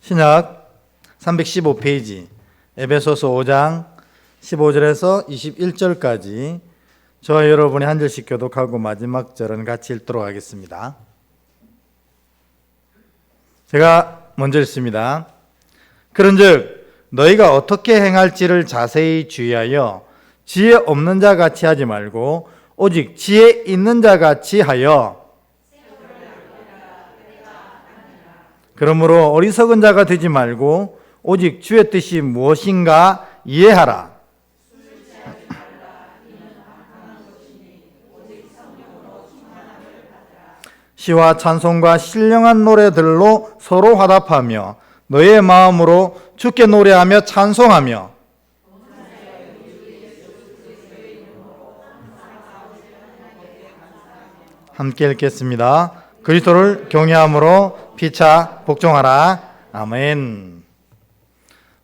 신약 315페이지 에베소서 5장 15절에서 21절까지 저와 여러분이 한 절씩 교독하고 마지막 절은 같이 읽도록 하겠습니다. 제가 먼저 읽습니다. 그런즉 너희가 어떻게 행할지를 자세히 주의하여 지혜 없는 자 같이 하지 말고 오직 지혜 있는 자 같이 하여 그러므로 어리석은 자가 되지 말고 오직 주의 뜻이 무엇인가 이해하라. 시와 찬송과 신령한 노래들로 서로 화답하며 너의 마음으로 주께 노래하며 찬송하며 함께 읽겠습니다. 그리스도를 경외함으로 피차 복종하라. 아멘.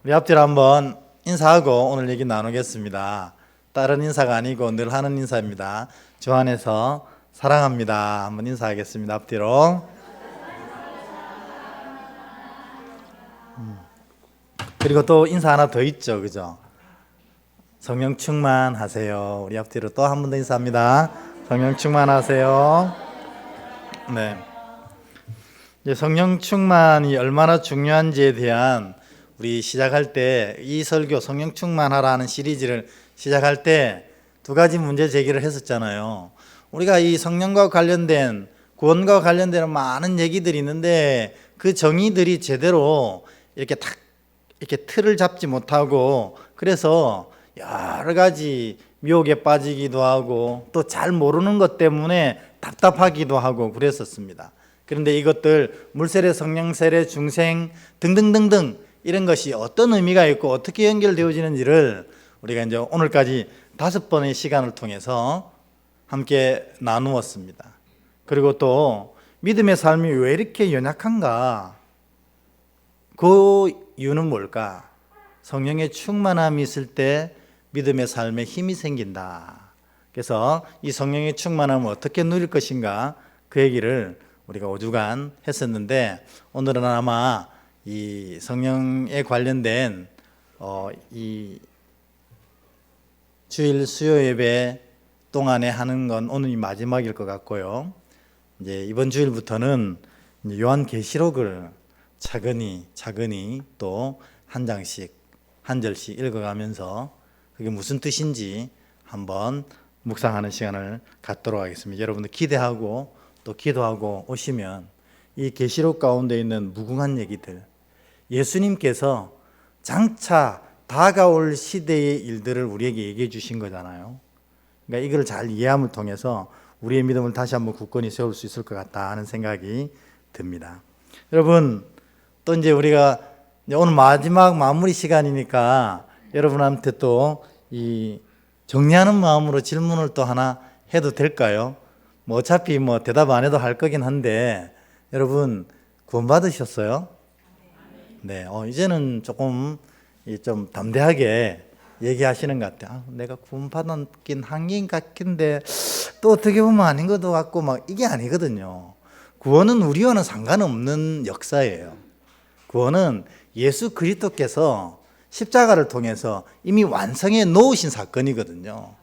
우리 앞뒤로 한번 인사하고 오늘 얘기 나누겠습니다. 다른 인사가 아니고 늘 하는 인사입니다. 주 안에서 사랑합니다. 한번 인사하겠습니다. 앞뒤로. 그리고 또 인사 하나 더 있죠, 그죠? 성령 충만하세요. 우리 앞뒤로 또 한 번 더 인사합니다. 성령 충만하세요. 네. 이제 성령 충만이 얼마나 중요한지에 대한 우리 시작할 때 이 설교 성령 충만하라는 시리즈를 시작할 때 두 가지 문제 제기를 했었잖아요. 우리가 이 성령과 관련된 구원과 관련된 많은 얘기들이 있는데 그 정의들이 제대로 이렇게 탁 이렇게 틀을 잡지 못하고 그래서 여러 가지 미혹에 빠지기도 하고 또 잘 모르는 것 때문에 답답하기도 하고 그랬었습니다. 그런데 이것들 물세례, 성령세례, 중생 등등등등 이런 것이 어떤 의미가 있고 어떻게 연결되어지는지를 우리가 이제 오늘까지 5번의 시간을 통해서 함께 나누었습니다. 그리고 또 믿음의 삶이 왜 이렇게 연약한가? 그 이유는 뭘까? 성령의 충만함이 있을 때 믿음의 삶에 힘이 생긴다. 그래서 이 성령의 충만함을 어떻게 누릴 것인가 그 얘기를 우리가 5주간 했었는데 오늘은 아마 이 성령에 관련된 이 주일 수요 예배 동안에 하는 건 오늘이 마지막일 것 같고요. 이제 이번 주일부터는 요한계시록을 차근히 또 한 장씩 한 절씩 읽어가면서 그게 무슨 뜻인지 한번 묵상하는 시간을 갖도록 하겠습니다. 여러분들 기대하고 또 기도하고 오시면 이 계시록 가운데 있는 무궁한 얘기들, 예수님께서 장차 다가올 시대의 일들을 우리에게 얘기해 주신 거잖아요. 그러니까 이걸 잘 이해함을 통해서 우리의 믿음을 다시 한번 굳건히 세울 수 있을 것 같다 하는 생각이 듭니다. 여러분, 또 이제 우리가 오늘 마지막 마무리 시간이니까 여러분한테 또 이 정리하는 마음으로 질문을 또 하나 해도 될까요? 뭐 어차피 뭐 대답 안 해도 할 거긴 한데 여러분 구원 받으셨어요? 네, 이제는 조금 좀 담대하게 얘기하시는 것 같아요. 내가 구원 받았긴 한긴 같긴데 또 어떻게 보면 아닌 것도 같고 막 이게 아니거든요. 구원은 우리와는 상관없는 역사예요. 구원은 예수 그리스도께서 십자가를 통해서 이미 완성해 놓으신 사건이거든요.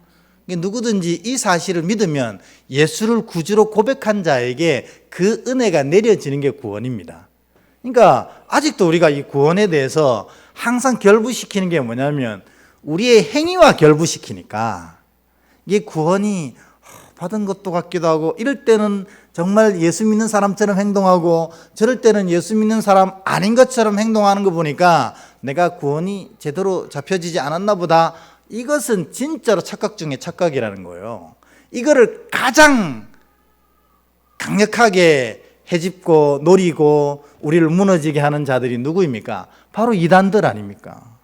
누구든지 이 사실을 믿으면 예수를 구주로 고백한 자에게 그 은혜가 내려지는 게 구원입니다. 그러니까 아직도 우리가 이 구원에 대해서 항상 결부시키는 게 뭐냐면 우리의 행위와 결부시키니까 이게 구원이 받은 것도 같기도 하고 이럴 때는 정말 예수 믿는 사람처럼 행동하고 저럴 때는 예수 믿는 사람 아닌 것처럼 행동하는 거 보니까 내가 구원이 제대로 잡혀지지 않았나 보다. 이것은 진짜로 착각 중에 착각이라는 거예요. 이거를 가장 강력하게 헤집고 노리고 우리를 무너지게 하는 자들이 누구입니까? 바로 이단들 아닙니까?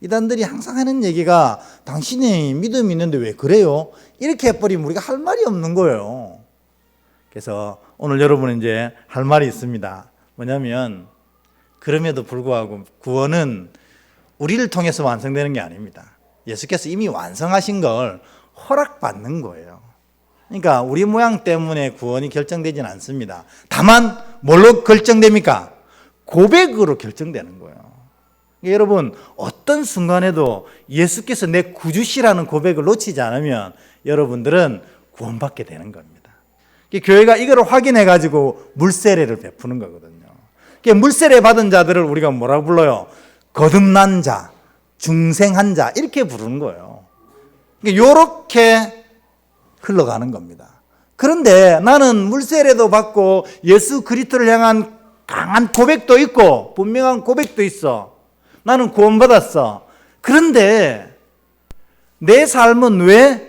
이단들이 항상 하는 얘기가 당신이 믿음이 있는데 왜 그래요? 이렇게 해버리면 우리가 할 말이 없는 거예요. 그래서 오늘 여러분은 이제 할 말이 있습니다. 뭐냐면 그럼에도 불구하고 구원은 우리를 통해서 완성되는 게 아닙니다. 예수께서 이미 완성하신 걸 허락받는 거예요. 그러니까 우리 모양 때문에 구원이 결정되지는 않습니다. 다만 뭘로 결정됩니까? 고백으로 결정되는 거예요. 여러분, 어떤 순간에도 예수께서 내 구주시라는 고백을 놓치지 않으면 여러분들은 구원받게 되는 겁니다. 교회가 이걸 확인해 가지고 물세례를 베푸는 거거든요. 물세례 받은 자들을 우리가 뭐라고 불러요? 거듭난 자, 중생한 자, 이렇게 부르는 거예요. 이렇게 흘러가는 겁니다. 그런데 나는 물세례도 받고 예수 그리스도를 향한 강한 고백도 있고 분명한 고백도 있어. 나는 구원받았어. 그런데 내 삶은 왜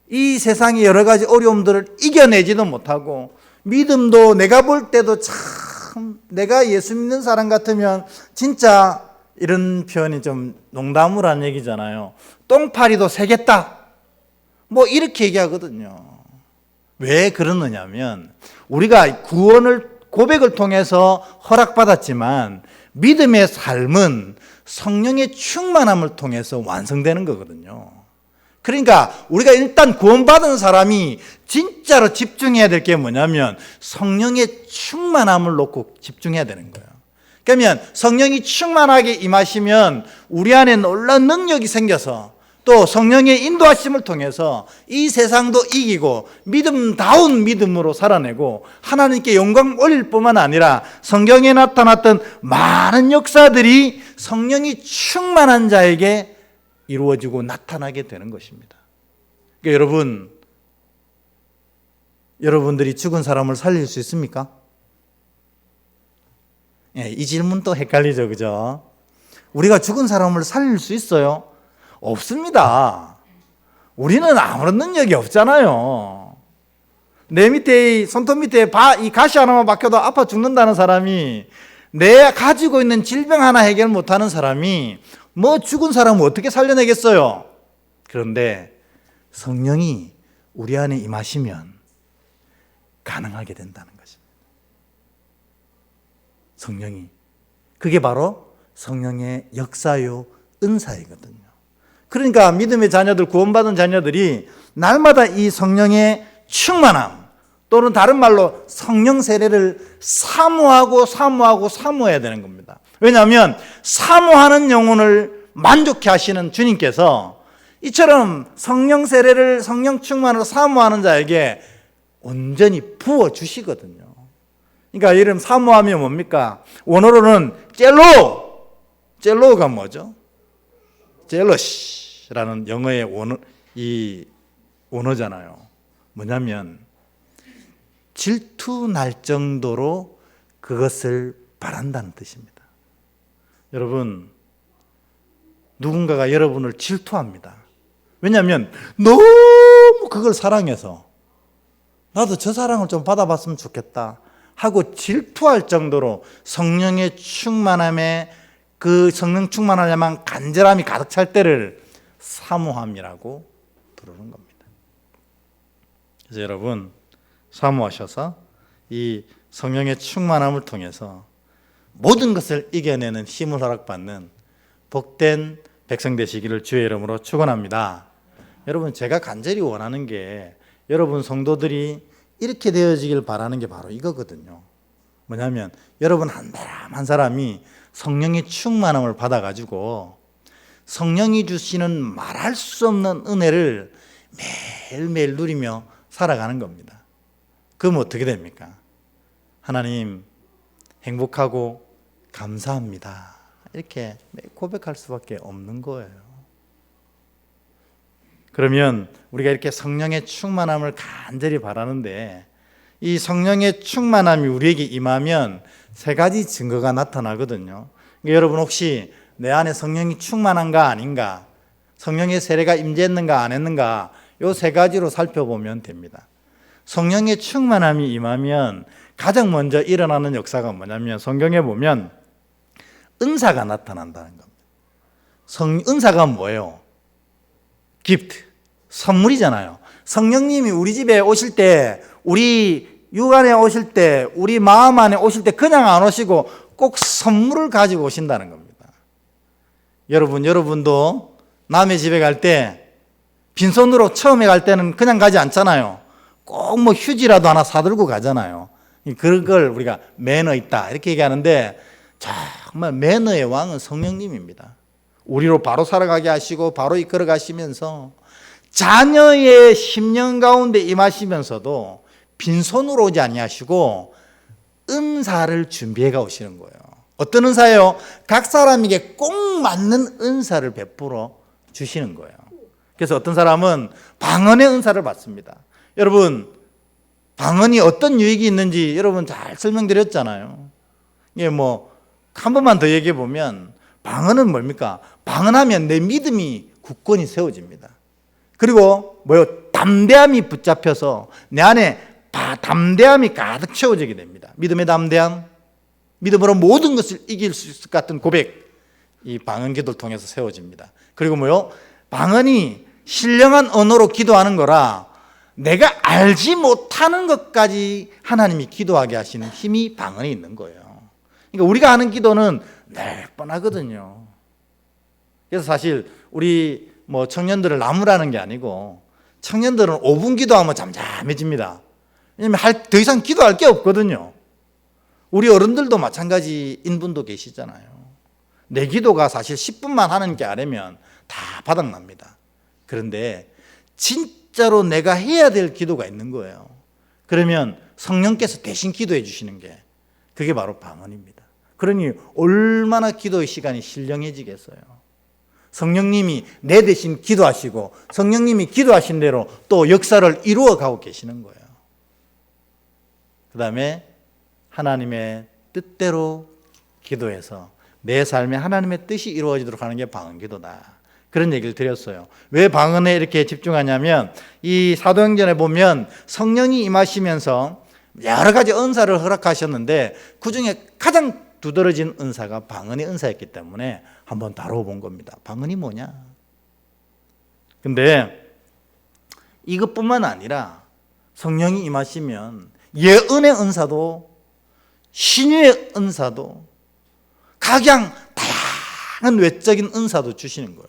이 세상의 여러 가지 어려움들을 이겨내지도 못하고, 믿음도 내가 볼 때도 참 내가 예수 믿는 사람 같으면 진짜, 이런 표현이 좀 농담으로 한 얘기잖아요. 똥파리도 새겠다, 뭐 이렇게 얘기하거든요. 왜 그러느냐면 우리가 구원을 고백을 통해서 허락받았지만 믿음의 삶은 성령의 충만함을 통해서 완성되는 거거든요. 그러니까 우리가 일단 구원받은 사람이 진짜로 집중해야 될 게 뭐냐면 성령의 충만함을 놓고 집중해야 되는 거예요. 그러면 성령이 충만하게 임하시면 우리 안에 놀라운 능력이 생겨서 또 성령의 인도하심을 통해서 이 세상도 이기고 믿음다운 믿음으로 살아내고 하나님께 영광 올릴 뿐만 아니라 성경에 나타났던 많은 역사들이 성령이 충만한 자에게 이루어지고 나타나게 되는 것입니다. 그러니까 여러분들이 죽은 사람을 살릴 수 있습니까? 이 질문도 헷갈리죠, 그죠? 우리가 죽은 사람을 살릴 수 있어요? 없습니다. 우리는 아무런 능력이 없잖아요. 내 밑에, 손톱 밑에 이 가시 하나만 박혀도 아파 죽는다는 사람이, 내 가지고 있는 질병 하나 해결 못하는 사람이 뭐 죽은 사람을 어떻게 살려내겠어요? 그런데 성령이 우리 안에 임하시면 가능하게 된다는 것입니다. 성령이. 그게 바로 성령의 역사요, 은사이거든요. 그러니까 믿음의 자녀들, 구원받은 자녀들이 날마다 이 성령의 충만함, 또는 다른 말로 성령 세례를 사모해야 되는 겁니다. 왜냐하면 사모하는 영혼을 만족해 하시는 주님께서 이처럼 성령 세례를 성령 충만으로 사모하는 자에게 온전히 부어주시거든요. 그러니까 이름 사모하면 뭡니까? 원어로는 젤로가 뭐죠? 젤러시라는 영어의 원어잖아요. 뭐냐면 질투날 정도로 그것을 바란다는 뜻입니다. 여러분, 누군가가 여러분을 질투합니다. 왜냐하면 너무 그걸 사랑해서 나도 저 사랑을 좀 받아봤으면 좋겠다 하고 질투할 정도로 성령의 충만함에, 그 성령 충만하려면 간절함이 가득 찰 때를 사모함이라고 부르는 겁니다. 그래서 여러분, 사모하셔서 이 성령의 충만함을 통해서 모든 것을 이겨내는 힘을 허락받는 복된 백성 되시기를 주의 이름으로 축원합니다. 여러분, 제가 간절히 원하는 게 여러분 성도들이 이렇게 되어지길 바라는 게 바로 이거거든요. 뭐냐면 여러분 한 사람 한 사람이 성령의 충만함을 받아가지고 성령이 주시는 말할 수 없는 은혜를 매일매일 누리며 살아가는 겁니다. 그럼 어떻게 됩니까? 하나님, 행복하고 감사합니다, 이렇게 고백할 수밖에 없는 거예요. 그러면 우리가 이렇게 성령의 충만함을 간절히 바라는데, 이 성령의 충만함이 우리에게 임하면 세 가지 증거가 나타나거든요. 그러니까 여러분, 혹시 내 안에 성령이 충만한가 아닌가, 성령의 세례가 임재했는가 안 했는가, 이 세 가지로 살펴보면 됩니다. 성령의 충만함이 임하면 가장 먼저 일어나는 역사가 뭐냐면, 성경에 보면 은사가 나타난다는 겁니다. 은사가 뭐예요? 기프트, 선물이잖아요. 성령님이 우리 집에 오실 때, 우리 육안에 오실 때, 우리 마음 안에 오실 때 그냥 안 오시고 꼭 선물을 가지고 오신다는 겁니다. 여러분도 남의 집에 갈 때 빈손으로 처음에 갈 때는 그냥 가지 않잖아요. 꼭 뭐 휴지라도 하나 사들고 가잖아요. 그걸 우리가 매너 있다 이렇게 얘기하는데, 정말 매너의 왕은 성령님입니다. 우리로 바로 살아가게 하시고 바로 이끌어 가시면서 자녀의 심령 가운데 임하시면서도 빈손으로 오지 아니하시고 은사를 준비해 가오시는 거예요. 어떤 은사예요? 각 사람에게 꼭 맞는 은사를 베풀어 주시는 거예요. 그래서 어떤 사람은 방언의 은사를 받습니다. 여러분, 방언이 어떤 유익이 있는지 여러분 잘 설명드렸잖아요. 이게 한 번만 더 얘기해 보면, 방언은 뭡니까? 방언하면 내 믿음이 굳건히 세워집니다. 그리고 담대함이 붙잡혀서 내 안에 담대함이 가득 채워지게 됩니다. 믿음의 담대함, 믿음으로 모든 것을 이길 수 있을 것 같은 고백, 이 방언 기도를 통해서 세워집니다. 그리고 방언이 신령한 언어로 기도하는 거라 내가 알지 못하는 것까지 하나님이 기도하게 하시는 힘이 방언에 있는 거예요. 그러니까 우리가 하는 기도는 늘 뻔하거든요. 그래서 사실 우리 청년들을 나무라는 게 아니고, 청년들은 5분 기도하면 잠잠해집니다. 왜냐하면 더 이상 기도할 게 없거든요. 우리 어른들도 마찬가지인 분도 계시잖아요. 내 기도가 사실 10분만 하는 게 아니면 다 바닥납니다. 그런데 진짜로 내가 해야 될 기도가 있는 거예요. 그러면 성령께서 대신 기도해 주시는 게, 그게 바로 방언입니다. 그러니 얼마나 기도의 시간이 신령해지겠어요. 성령님이 내 대신 기도하시고 성령님이 기도하신 대로 또 역사를 이루어 가고 계시는 거예요. 그 다음에 하나님의 뜻대로 기도해서 내 삶에 하나님의 뜻이 이루어지도록 하는 게 방언기도다. 그런 얘기를 드렸어요. 왜 방언에 이렇게 집중하냐면, 이 사도행전에 보면 성령이 임하시면서 여러 가지 은사를 허락하셨는데 그중에 가장 두드러진 은사가 방언의 은사였기 때문에 한번 다뤄본 겁니다. 방언이 뭐냐? 근데 이것뿐만 아니라 성령이 임하시면 예언의 은사도 신유의 은사도 각양 다양한 외적인 은사도 주시는 거예요.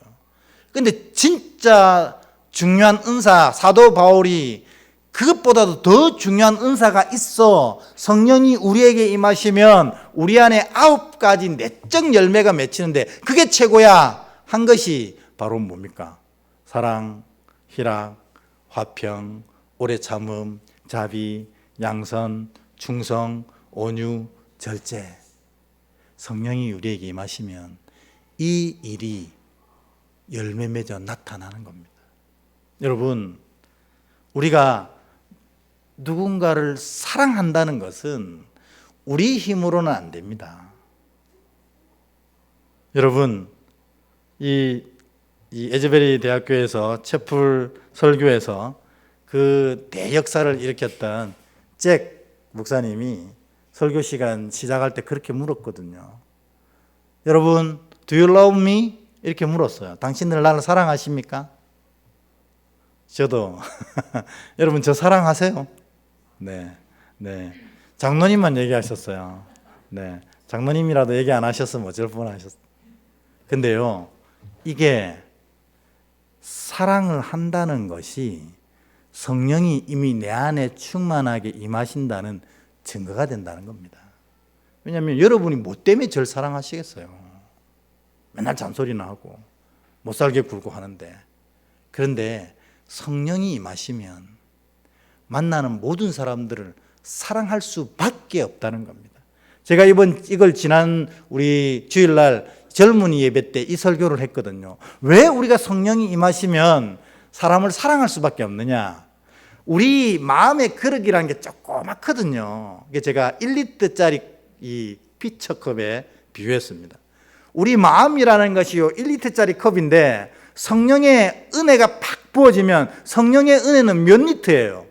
근데 진짜 중요한 은사, 사도 바울이 그것보다도 더 중요한 은사가 있어, 성령이 우리에게 임하시면 우리 안에 9가지 내적 열매가 맺히는데 그게 최고야 한 것이 바로 뭡니까? 사랑, 희락, 화평, 오래 참음, 자비, 양선, 충성, 온유, 절제. 성령이 우리에게 임하시면 이 일이 열매 맺어 나타나는 겁니다. 여러분, 우리가 누군가를 사랑한다는 것은 우리 힘으로는 안 됩니다. 여러분, 이 에즈베리 대학교에서 채플 설교에서 그 대역사를 일으켰던 잭 목사님이 설교 시간 시작할 때 그렇게 물었거든요. 여러분, do you love me? 이렇게 물었어요. 당신들 나를 사랑하십니까? 저도 여러분, 저 사랑하세요? 네. 장로님만 얘기하셨어요. 네. 장로님이라도 얘기 안 하셨으면 어쩔 뻔하셨어요. 근데요, 이게 사랑을 한다는 것이 성령이 이미 내 안에 충만하게 임하신다는 증거가 된다는 겁니다. 왜냐하면 여러분이 뭐 때문에 저를 사랑하시겠어요? 맨날 잔소리나 하고 못 살게 굴고 하는데. 그런데 성령이 임하시면 만나는 모든 사람들을 사랑할 수밖에 없다는 겁니다. 제가 이걸 지난 우리 주일날 젊은이 예배 때 이 설교를 했거든요. 왜 우리가 성령이 임하시면 사람을 사랑할 수밖에 없느냐? 우리 마음의 그릇이라는 게 조그맣거든요. 이게 제가 1리터짜리 이 피처컵에 비유했습니다. 우리 마음이라는 것이요 1리터짜리 컵인데 성령의 은혜가 팍 부어지면 성령의 은혜는 몇 리터예요?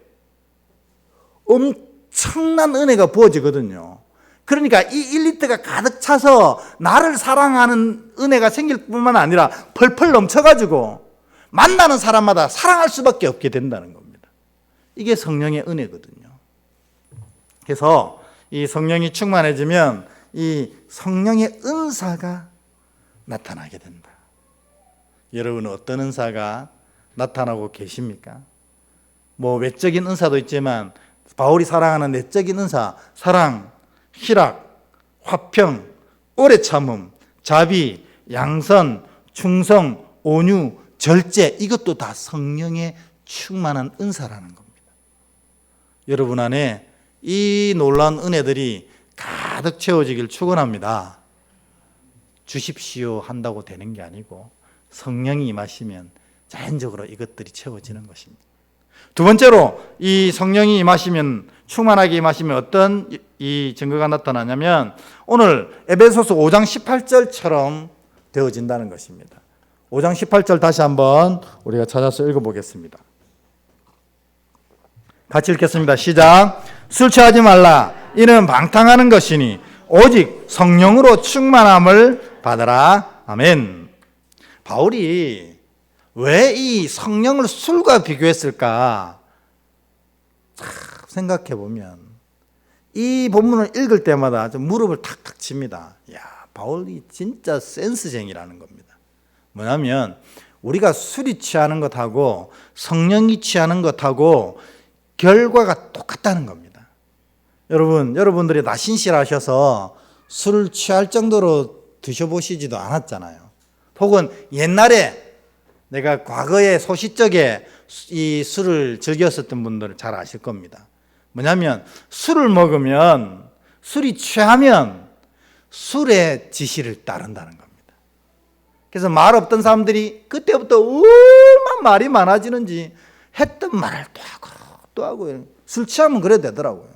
엄청난 은혜가 부어지거든요. 그러니까 이 1리터가 가득 차서 나를 사랑하는 은혜가 생길 뿐만 아니라 펄펄 넘쳐가지고 만나는 사람마다 사랑할 수밖에 없게 된다는 겁니다. 이게 성령의 은혜거든요. 그래서 이 성령이 충만해지면 이 성령의 은사가 나타나게 된다. 여러분은 어떤 은사가 나타나고 계십니까? 외적인 은사도 있지만 바울이 사랑하는 내적인 은사, 사랑, 희락, 화평, 오래 참음, 자비, 양선, 충성, 온유, 절제, 이것도 다 성령의 충만한 은사라는 겁니다. 여러분 안에 이 놀라운 은혜들이 가득 채워지길 축원합니다. 주십시오 한다고 되는 게 아니고 성령이 임하시면 자연적으로 이것들이 채워지는 것입니다. 두 번째로 이 성령이 임하시면, 충만하게 임하시면 어떤 이 증거가 나타나냐면 오늘 에베소서 5장 18절처럼 되어진다는 것입니다. 5장 18절 다시 한번 우리가 찾아서 읽어보겠습니다. 같이 읽겠습니다. 시작. 술 취하지 말라. 이는 방탕하는 것이니 오직 성령으로 충만함을 받으라. 아멘. 바울이 왜 이 성령을 술과 비교했을까 생각해 보면 이 본문을 읽을 때마다 좀 무릎을 탁탁 칩니다. 야, 바울이 진짜 센스쟁이라는 겁니다. 뭐냐면 우리가 술이 취하는 것하고 성령이 취하는 것하고 결과가 똑같다는 겁니다. 여러분들이 다 신실하셔서 술을 취할 정도로 드셔보시지도 않았잖아요. 혹은 옛날에 내가 과거에 소시적에 이 술을 즐겼었던 분들은 잘 아실 겁니다. 뭐냐면 술을 먹으면, 술이 취하면 술의 지시를 따른다는 겁니다. 그래서 말 없던 사람들이 그때부터 얼마나 말이 많아지는지 했던 말을 또 하고 술 취하면 그래 되더라고요.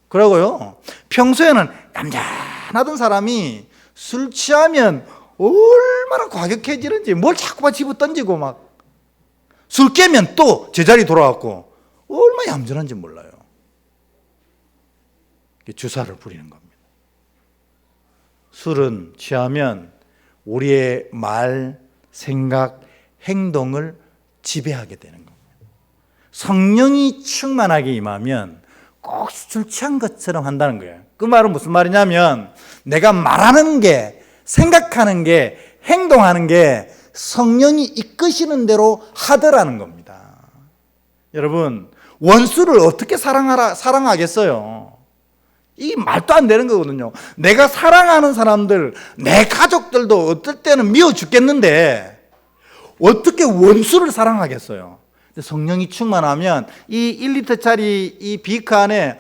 그러고요, 평소에는 얌전하던 사람이 술 취하면 얼마나 과격해지는지, 뭘 자꾸만 집어 던지고 막 술 깨면 또 제자리 돌아왔고 얼마나 얌전한지 몰라요. 주사를 부리는 겁니다. 술은 취하면 우리의 말, 생각, 행동을 지배하게 되는 겁니다. 성령이 충만하게 임하면 꼭 술 취한 것처럼 한다는 거예요. 그 말은 무슨 말이냐면 내가 말하는 게, 생각하는 게, 행동하는 게 성령이 이끄시는 대로 하더라는 겁니다. 여러분, 원수를 어떻게 사랑하겠어요? 이 말도 안 되는 거거든요. 내가 사랑하는 사람들, 내 가족들도 어떨 때는 미워 죽겠는데 어떻게 원수를 사랑하겠어요? 성령이 충만하면 이 1리터짜리 이 비크 안에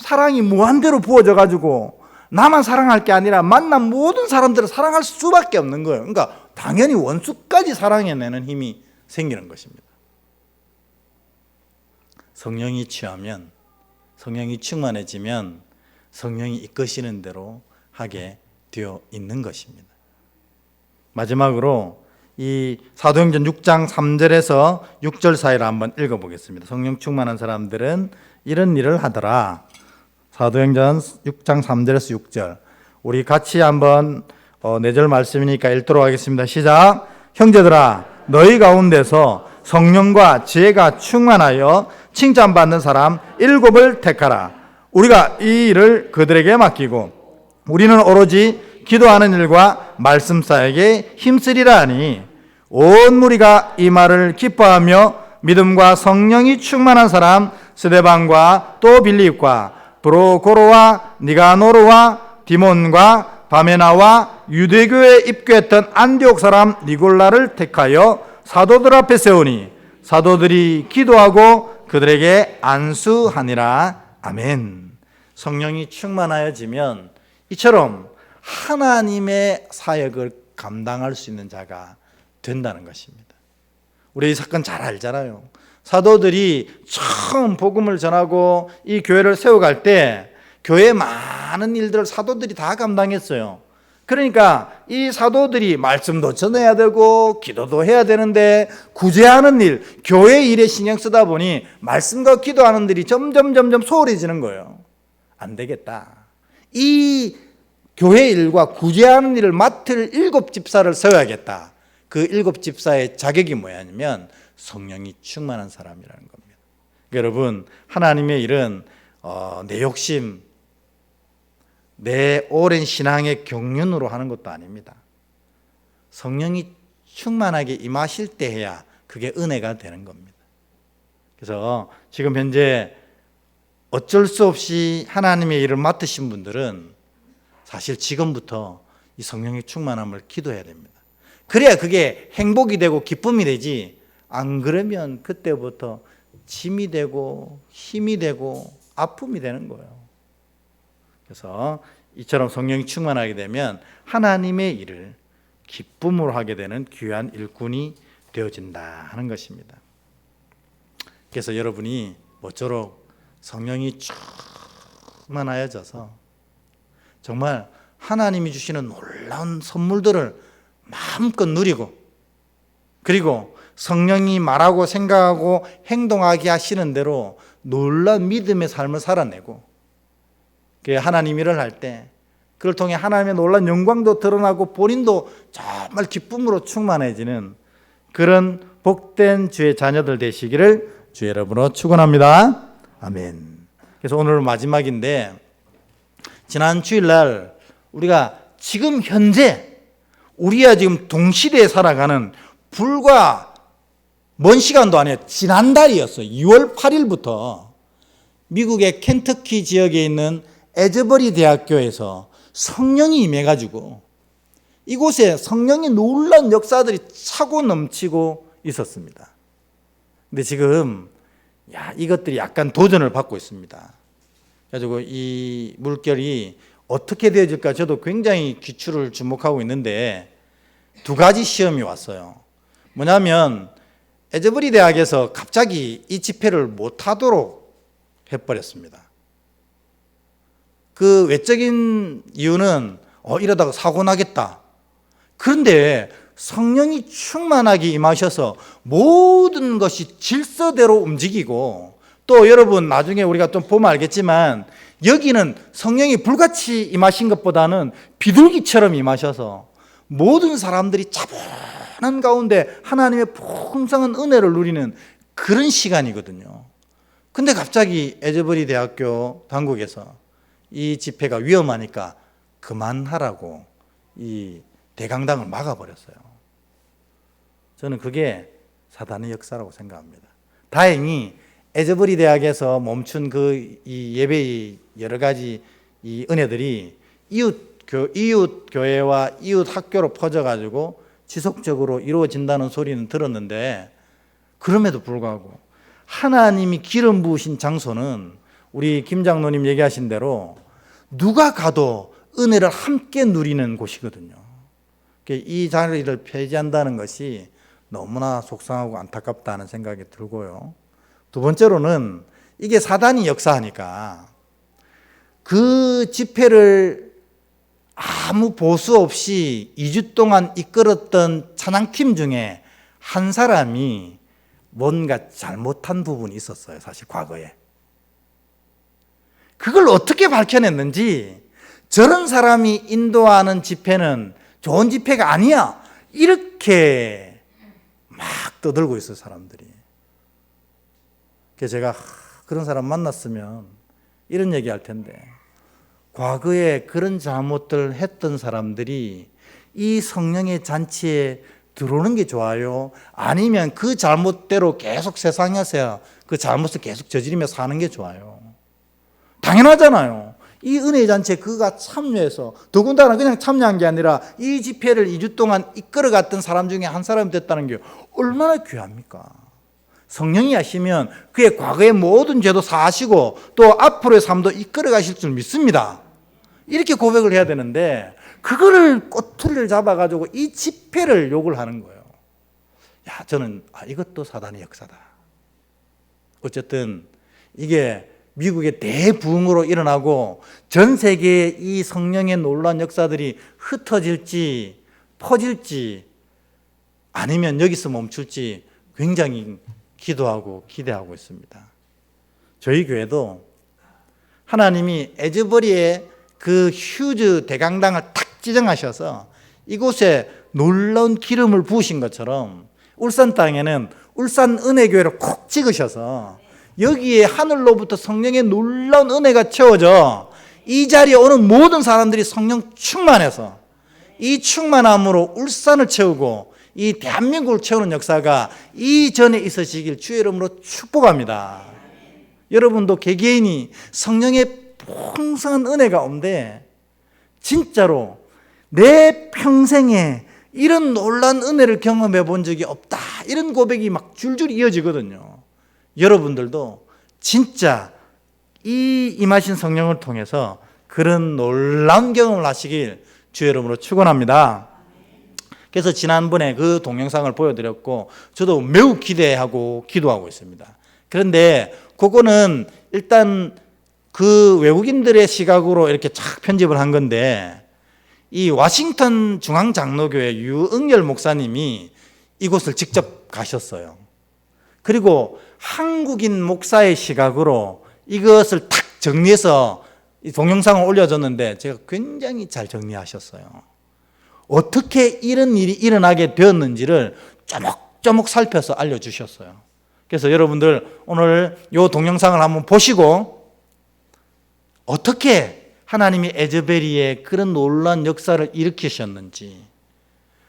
사랑이 무한대로 부어져 가지고 나만 사랑할 게 아니라 만난 모든 사람들을 사랑할 수밖에 없는 거예요. 그러니까 당연히 원수까지 사랑해내는 힘이 생기는 것입니다. 성령이 취하면, 성령이 충만해지면 성령이 이끄시는 대로 하게 되어 있는 것입니다. 마지막으로 이 사도행전 6장 3절에서 6절 사이를 한번 읽어보겠습니다. 성령 충만한 사람들은 이런 일을 하더라. 사도행전 6장 3절에서 6절, 우리 같이 한번 4절 말씀이니까 읽도록 하겠습니다. 시작. 형제들아, 너희 가운데서 성령과 지혜가 충만하여 칭찬받는 사람 7을 택하라. 우리가 이 일을 그들에게 맡기고 우리는 오로지 기도하는 일과 말씀 사역에 힘쓰리라 하니, 온 무리가 이 말을 기뻐하며 믿음과 성령이 충만한 사람 스데반과 또 빌립과 브로고로와 니가노르와 디몬과 바메나와 유대교에 입교했던 안디옥 사람 니골라를 택하여 사도들 앞에 세우니 사도들이 기도하고 그들에게 안수하니라. 아멘. 성령이 충만하여지면 이처럼 하나님의 사역을 감당할 수 있는 자가 된다는 것입니다. 우리 이 사건 잘 알잖아요. 사도들이 처음 복음을 전하고 이 교회를 세워갈 때 교회의 많은 일들을 사도들이 다 감당했어요. 그러니까 이 사도들이 말씀도 전해야 되고 기도도 해야 되는데 구제하는 일, 교회 일에 신경 쓰다 보니 말씀과 기도하는 일이 점점 소홀해지는 거예요. 안 되겠다. 이 교회 일과 구제하는 일을 맡을 7집사를 세워야겠다. 그 7집사의 자격이 뭐냐면 성령이 충만한 사람이라는 겁니다. 여러분, 하나님의 일은 내 욕심, 내 오랜 신앙의 경륜으로 하는 것도 아닙니다. 성령이 충만하게 임하실 때 해야 그게 은혜가 되는 겁니다. 그래서 지금 현재 어쩔 수 없이 하나님의 일을 맡으신 분들은 사실 지금부터 이 성령의 충만함을 기도해야 됩니다. 그래야 그게 행복이 되고 기쁨이 되지, 안 그러면 그때부터 짐이 되고 힘이 되고 아픔이 되는 거예요. 그래서 이처럼 성령이 충만하게 되면 하나님의 일을 기쁨으로 하게 되는 귀한 일꾼이 되어진다 하는 것입니다. 그래서 여러분이 모쪼록 성령이 충만하여져서 정말 하나님이 주시는 놀라운 선물들을 마음껏 누리고, 그리고 성령이 말하고 생각하고 행동하게 하시는 대로 놀라운 믿음의 삶을 살아내고, 하나님 일을 할 때 그걸 통해 하나님의 놀라운 영광도 드러나고 본인도 정말 기쁨으로 충만해지는 그런 복된 주의 자녀들 되시기를 주의 이름으로 축원합니다. 아멘. 그래서 오늘 마지막인데, 지난 주일날 우리가 지금 현재 우리가 지금 동시대에 살아가는 불과 먼 시간도 아니에요. 지난달이었어요. 2월 8일부터 미국의 켄터키 지역에 있는 에즈버리 대학교에서 성령이 임해가지고 이곳에 성령의 놀라운 역사들이 차고 넘치고 있었습니다. 근데 지금 이것들이 약간 도전을 받고 있습니다. 그래가지고 이 물결이 어떻게 되어질까 저도 굉장히 기출을 주목하고 있는데, 두 가지 시험이 왔어요. 뭐냐면 에즈버리 대학에서 갑자기 이 집회를 못하도록 해버렸습니다. 그 외적인 이유는 이러다가 사고 나겠다. 그런데 성령이 충만하게 임하셔서 모든 것이 질서대로 움직이고, 또 여러분 나중에 우리가 좀 보면 알겠지만 여기는 성령이 불같이 임하신 것보다는 비둘기처럼 임하셔서 모든 사람들이 차분한 가운데 하나님의 풍성한 은혜를 누리는 그런 시간이거든요. 근데 갑자기 에즈버리 대학교 당국에서 이 집회가 위험하니까 그만하라고 이 대강당을 막아버렸어요. 저는 그게 사단의 역사라고 생각합니다. 다행히 에즈버리 대학에서 멈춘 이 예배의 여러 가지 이 은혜들이 이웃 교회와 이웃 학교로 퍼져가지고 지속적으로 이루어진다는 소리는 들었는데, 그럼에도 불구하고 하나님이 기름 부으신 장소는 우리 김 장로님 얘기하신 대로 누가 가도 은혜를 함께 누리는 곳이거든요. 이 자리를 폐지한다는 것이 너무나 속상하고 안타깝다는 생각이 들고요. 두 번째로는 이게 사단이 역사하니까 그 집회를 아무 보수 없이 2주 동안 이끌었던 찬양팀 중에 한 사람이 뭔가 잘못한 부분이 있었어요. 사실 과거에. 그걸 어떻게 밝혀냈는지, 저런 사람이 인도하는 집회는 좋은 집회가 아니야, 이렇게 막 떠들고 있어요, 사람들이. 그래서 제가 그런 사람 만났으면 이런 얘기 할 텐데, 과거에 그런 잘못들 했던 사람들이 이 성령의 잔치에 들어오는 게 좋아요? 아니면 그 잘못대로 계속 세상에서 그 잘못을 계속 저지르며 사는 게 좋아요? 당연하잖아요. 이 은혜의 잔치에 그가 참여해서, 더군다나 그냥 참여한 게 아니라 이 집회를 2주 동안 이끌어갔던 사람 중에 한 사람이 됐다는 게 얼마나 귀합니까? 성령이 하시면 그의 과거의 모든 죄도 사하시고 또 앞으로의 삶도 이끌어 가실 줄 믿습니다. 이렇게 고백을 해야 되는데, 그거를 꼬투리를 잡아가지고 이 집회를 욕을 하는 거예요. 저는 이것도 사단의 역사다. 어쨌든 이게 미국의 대부흥으로 일어나고 전 세계에 이 성령의 놀라운 역사들이 흩어질지 퍼질지 아니면 여기서 멈출지 굉장히 기도하고 기대하고 있습니다. 저희 교회도 하나님이 에즈버리의 그 휴즈 대강당을 탁 지정하셔서 이곳에 놀라운 기름을 부으신 것처럼 울산 땅에는 울산 은혜교회를 콕 찍으셔서 여기에 하늘로부터 성령의 놀라운 은혜가 채워져 이 자리에 오는 모든 사람들이 성령 충만해서 이 충만함으로 울산을 채우고 이 대한민국을 채우는 역사가 이전에 있어지길 주의 이름으로 축복합니다. 여러분도 개개인이 성령의 풍성한 은혜가 온데 진짜로 내 평생에 이런 놀라운 은혜를 경험해 본 적이 없다, 이런 고백이 막 줄줄 이어지거든요. 여러분들도 진짜 이 임하신 성령을 통해서 그런 놀라운 경험을 하시길 주의 이름으로 축원합니다. 그래서 지난번에 그 동영상을 보여드렸고 저도 매우 기대하고 기도하고 있습니다. 그런데 그거는 일단 그 외국인들의 시각으로 이렇게 쫙 편집을 한 건데, 이 워싱턴 중앙장로교회 유응열 목사님이 이곳을 직접 가셨어요. 그리고 한국인 목사의 시각으로 이것을 탁 정리해서 이 동영상을 올려줬는데 제가 굉장히 잘 정리하셨어요. 어떻게 이런 일이 일어나게 되었는지를 쪼목쪼목 살펴서 알려주셨어요. 그래서 여러분들 오늘 이 동영상을 한번 보시고 어떻게 하나님이 에즈베리의 그런 놀라운 역사를 일으키셨는지,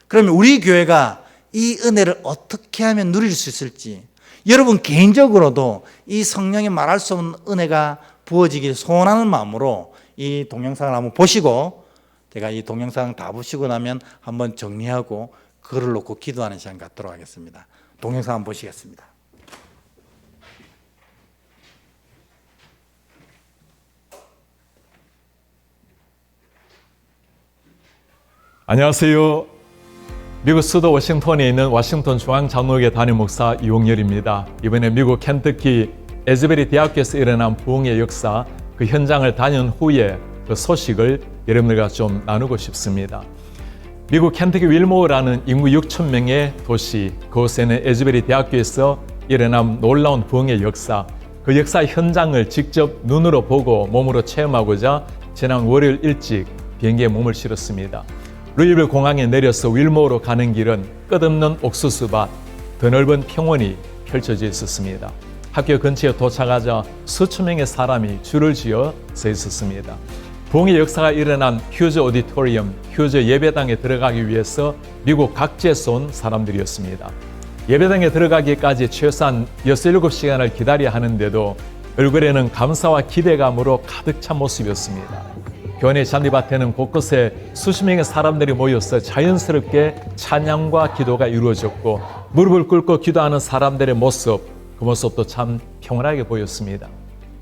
그러면 우리 교회가 이 은혜를 어떻게 하면 누릴 수 있을지, 여러분 개인적으로도 이 성령의 말할 수 없는 은혜가 부어지길 소원하는 마음으로 이 동영상을 한번 보시고, 제가 이 동영상 다 보시고 나면 한번 정리하고 글을 놓고 기도하는 시간 갖도록 하겠습니다. 동영상 한번 보시겠습니다. 안녕하세요. 미국 수도 워싱턴에 있는 워싱턴 중앙장로교회 담임 목사 이용렬입니다. 이번에 미국 켄터키 에즈베리 대학교에서 일어난 부흥의 역사, 그 현장을 다녀온 후에 그 소식을 여러분들과 좀 나누고 싶습니다. 미국 켄터키 윌모어라는 인구 6천 명의 도시, 그곳에는 에즈베리 대학교에서 일어난 놀라운 부흥의 역사, 그 역사 현장을 직접 눈으로 보고 몸으로 체험하고자 지난 월요일 일찍 비행기에 몸을 실었습니다. 루이빌 공항에 내려서 윌모어로 가는 길은 끝없는 옥수수밭, 드넓은 평원이 펼쳐져 있었습니다. 학교 근처에 도착하자 수천 명의 사람이 줄을 지어 서 있었습니다. 부흥의 역사가 일어난 휴즈 오디토리엄, 휴즈 예배당에 들어가기 위해서 미국 각지에서 온 사람들이었습니다. 예배당에 들어가기까지 최소한 6-7시간을 기다려야 하는데도 얼굴에는 감사와 기대감으로 가득 찬 모습이었습니다. 교회 잔디밭에는 곳곳에 수십 명의 사람들이 모여서 자연스럽게 찬양과 기도가 이루어졌고, 무릎을 꿇고 기도하는 사람들의 모습, 그 모습도 참 평온하게 보였습니다.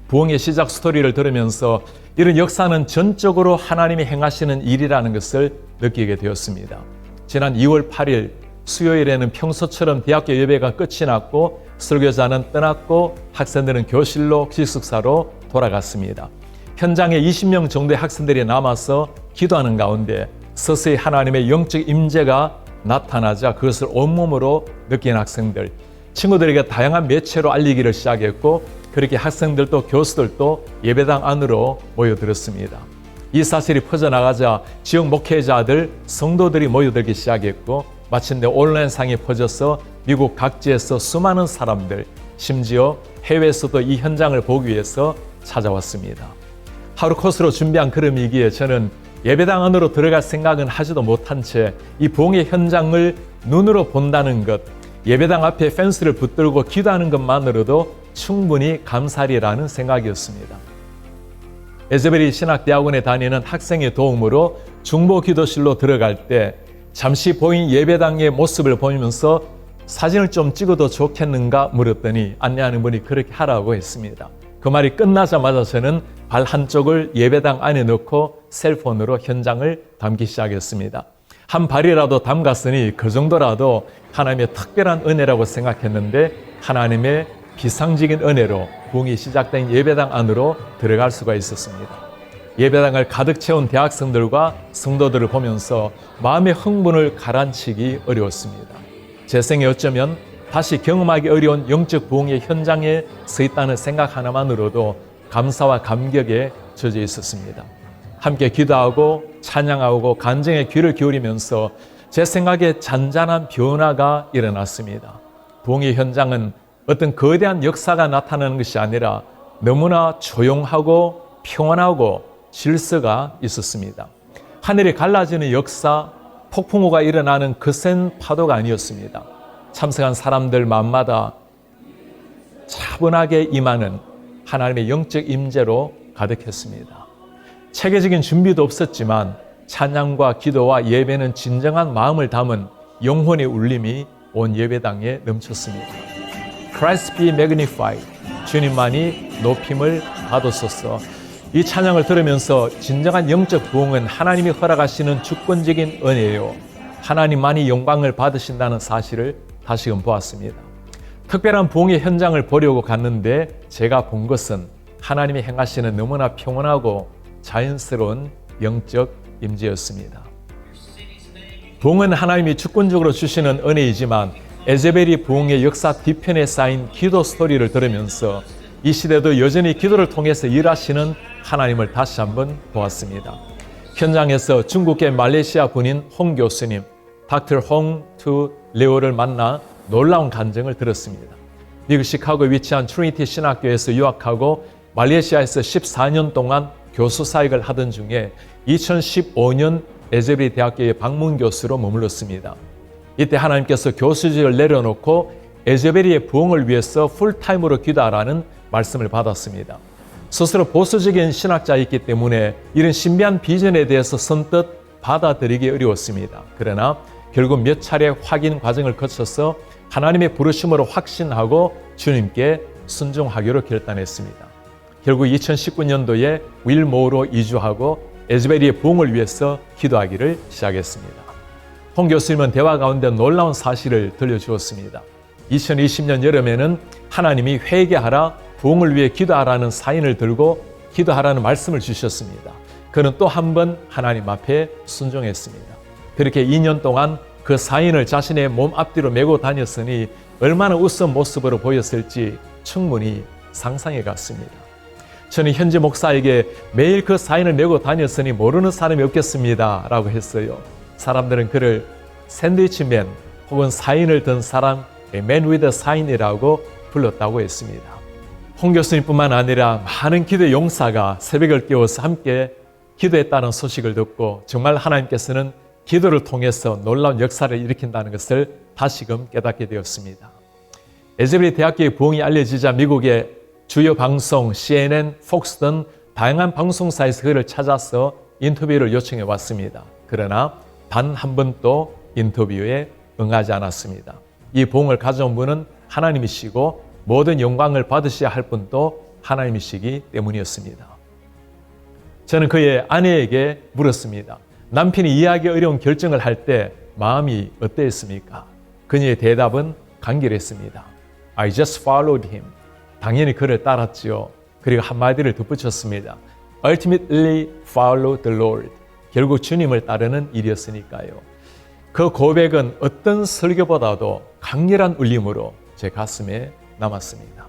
부흥의 시작 스토리를 들으면서 이런 역사는 전적으로 하나님이 행하시는 일이라는 것을 느끼게 되었습니다. 지난 2월 8일 수요일에는 평소처럼 대학교 예배가 끝이 났고 설교자는 떠났고 학생들은 교실로 기숙사로 돌아갔습니다. 현장에 20명 정도의 학생들이 남아서 기도하는 가운데 서서히 하나님의 영적 임재가 나타나자 그것을 온몸으로 느낀 학생들, 친구들에게 다양한 매체로 알리기를 시작했고, 그렇게 학생들도 교수들도 예배당 안으로 모여들었습니다. 이 사실이 퍼져나가자 지역 목회자들, 성도들이 모여들기 시작했고, 마침내 온라인상에 퍼져서 미국 각지에서 수많은 사람들, 심지어 해외에서도 이 현장을 보기 위해서 찾아왔습니다. 하루 코스로 준비한 걸음이기에 저는 예배당 안으로 들어갈 생각은 하지도 못한 채 이 부흥의 현장을 눈으로 본다는 것, 예배당 앞에 펜스를 붙들고 기도하는 것만으로도 충분히 감사리라는 생각이었습니다. 에즈베리 신학대학원에 다니는 학생의 도움으로 중보기도실로 들어갈 때 잠시 보인 예배당의 모습을 보면서 사진을 좀 찍어도 좋겠는가 물었더니 안내하는 분이 그렇게 하라고 했습니다. 그 말이 끝나자마자 저는 발 한쪽을 예배당 안에 넣고 셀폰으로 현장을 담기 시작했습니다. 한 발이라도 담갔으니 그 정도라도 하나님의 특별한 은혜라고 생각했는데, 하나님의 비상적인 은혜로 부흥이 시작된 예배당 안으로 들어갈 수가 있었습니다. 예배당을 가득 채운 대학생들과 성도들을 보면서 마음의 흥분을 가라앉히기 어려웠습니다. 제 생에 어쩌면 다시 경험하기 어려운 영적 부흥의 현장에 서 있다는 생각 하나만으로도 감사와 감격에 젖어 있었습니다. 함께 기도하고 찬양하고 간증에 귀를 기울이면서 제 생각에 잔잔한 변화가 일어났습니다. 부흥의 현장은 어떤 거대한 역사가 나타나는 것이 아니라 너무나 조용하고 평온하고 질서가 있었습니다. 하늘이 갈라지는 역사, 폭풍우가 일어나는 거센 파도가 아니었습니다. 참석한 사람들 마음마다 차분하게 임하는 하나님의 영적 임재로 가득했습니다. 체계적인 준비도 없었지만 찬양과 기도와 예배는 진정한 마음을 담은 영혼의 울림이 온 예배당에 넘쳤습니다. Christ be magnified. 주님만이 높임을 받으소서. 이 찬양을 들으면서 진정한 영적 부흥은 하나님이 허락하시는 주권적인 은혜예요. 하나님만이 영광을 받으신다는 사실을 다시금 보았습니다. 특별한 부흥의 현장을 보려고 갔는데 제가 본 것은 하나님이 행하시는 너무나 평온하고 자연스러운 영적 임재였습니다. 부흥은 하나님이 주권적으로 주시는 은혜이지만 에제벨이 부흥의 역사 뒤편에 쌓인 기도 스토리를 들으면서 이 시대도 여전히 기도를 통해서 일하시는 하나님을 다시 한번 보았습니다. 현장에서 중국계 말레이시아 군인 홍 교수님, 닥터 홍투 레오를 만나 놀라운 간증을 들었습니다. 미국 시카고에 위치한 트리니티 신학교에서 유학하고 말레이시아에서 14년 동안 교수 사역을 하던 중에 2015년 에제벨 대학교의 방문 교수로 머물렀습니다. 이때 하나님께서 교수직을 내려놓고 에제벨의 부흥을 위해서 풀타임으로 기도하라는 말씀을 받았습니다. 스스로 보수적인 신학자이기 때문에 이런 신비한 비전에 대해서 선뜻 받아들이기 어려웠습니다. 그러나 결국 몇 차례 확인 과정을 거쳐서 하나님의 부르심으로 확신하고 주님께 순종하기로 결단했습니다. 결국 2019년도에 윌모어로 이주하고 에즈베리의 부흥을 위해서 기도하기를 시작했습니다. 홍 교수님은 대화 가운데 놀라운 사실을 들려주었습니다. 2020년 여름에는 하나님이 회개하라, 부흥을 위해 기도하라는 사인을 들고 기도하라는 말씀을 주셨습니다. 그는 또 한 번 하나님 앞에 순종했습니다. 그렇게 2년 동안 그 사인을 자신의 몸 앞뒤로 메고 다녔으니 얼마나 우스운 모습으로 보였을지 충분히 상상해 갔습니다. 저는 현지 목사에게 매일 그 사인을 메고 다녔으니 모르는 사람이 없겠습니다 라고 했어요. 사람들은 그를 샌드위치맨 혹은 사인을 든 사람, Man with a sign이라고 불렀다고 했습니다. 홍 교수님뿐만 아니라 많은 기도 용사가 새벽을 깨워서 함께 기도했다는 소식을 듣고 정말 하나님께서는 기도를 통해서 놀라운 역사를 일으킨다는 것을 다시금 깨닫게 되었습니다. 에즈베리 대학교의 부흥이 알려지자 미국의 주요 방송 CNN, 폭스 등 다양한 방송사에서 그를 찾아서 인터뷰를 요청해 왔습니다. 그러나 단 한 번도 인터뷰에 응하지 않았습니다. 이 부흥을 가져온 분은 하나님이시고 모든 영광을 받으셔야 할 분도 하나님이시기 때문이었습니다. 저는 그의 아내에게 물었습니다. 남편이 이해하기 어려운 결정을 할 때 마음이 어땠습니까? 그녀의 대답은 간결했습니다. I just followed him. 당연히 그를 따랐지요. 그리고 한마디를 덧붙였습니다. Ultimately follow the Lord. 결국 주님을 따르는 일이었으니까요. 그 고백은 어떤 설교보다도 강렬한 울림으로 제 가슴에 남았습니다.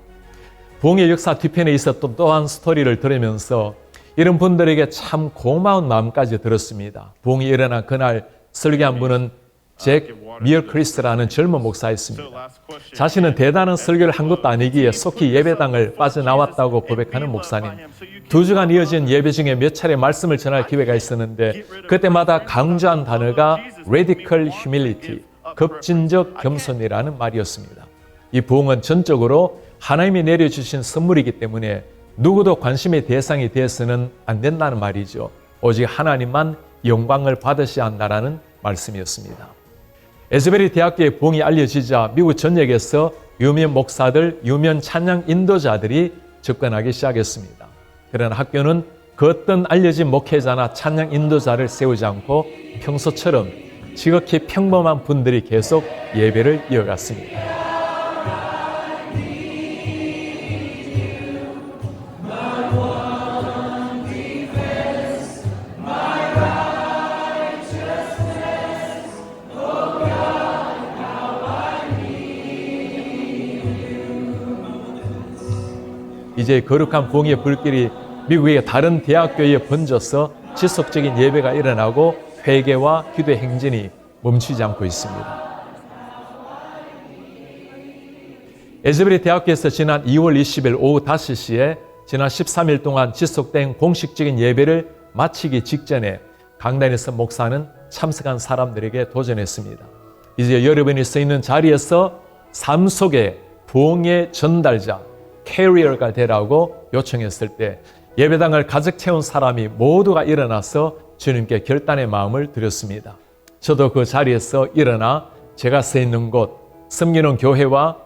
부흥의 역사 뒤편에 있었던 또한 스토리를 들으면서 이런 분들에게 참 고마운 마음까지 들었습니다. 부흥이 일어난 그날 설교한 분은 잭 미어크리스라는 젊은 목사였습니다. 자신은 대단한 설교를 한 것도 아니기에 속히 예배당을 빠져나왔다고 고백하는 목사님. 2주간 이어진 예배 중에 몇 차례 말씀을 전할 기회가 있었는데 그때마다 강조한 단어가 radical humility, 급진적 겸손이라는 말이었습니다. 이 부흥은 전적으로 하나님이 내려주신 선물이기 때문에 누구도 관심의 대상이 되어서는 안 된다는 말이죠. 오직 하나님만 영광을 받으셔야 한다는 말씀이었습니다. 에즈베리 대학교의 부흥이 알려지자 미국 전역에서 유명 목사들, 유명 찬양 인도자들이 접근하기 시작했습니다. 그러나 학교는 그 어떤 알려진 목회자나 찬양 인도자를 세우지 않고 평소처럼 지극히 평범한 분들이 계속 예배를 이어갔습니다. 이제 거룩한 부흥의 불길이 미국의 다른 대학교에 번져서 지속적인 예배가 일어나고 회개와 기도의 행진이 멈추지 않고 있습니다. 에즈베리 대학교에서 지난 2월 20일 오후 5시에 지난 13일 동안 지속된 공식적인 예배를 마치기 직전에 강단에서 목사는 참석한 사람들에게 도전했습니다. 이제 여러분이 서 있는 자리에서 삶 속의 부흥의 전달자, 캐리어가 되라고 요청했을 때 예배당을 가득 채운 사람이 모두가 일어나서 주님께 결단의 마음을 드렸습니다. 저도 그 자리에서 일어나 제가 서 있는 곳, 섬기는 교회와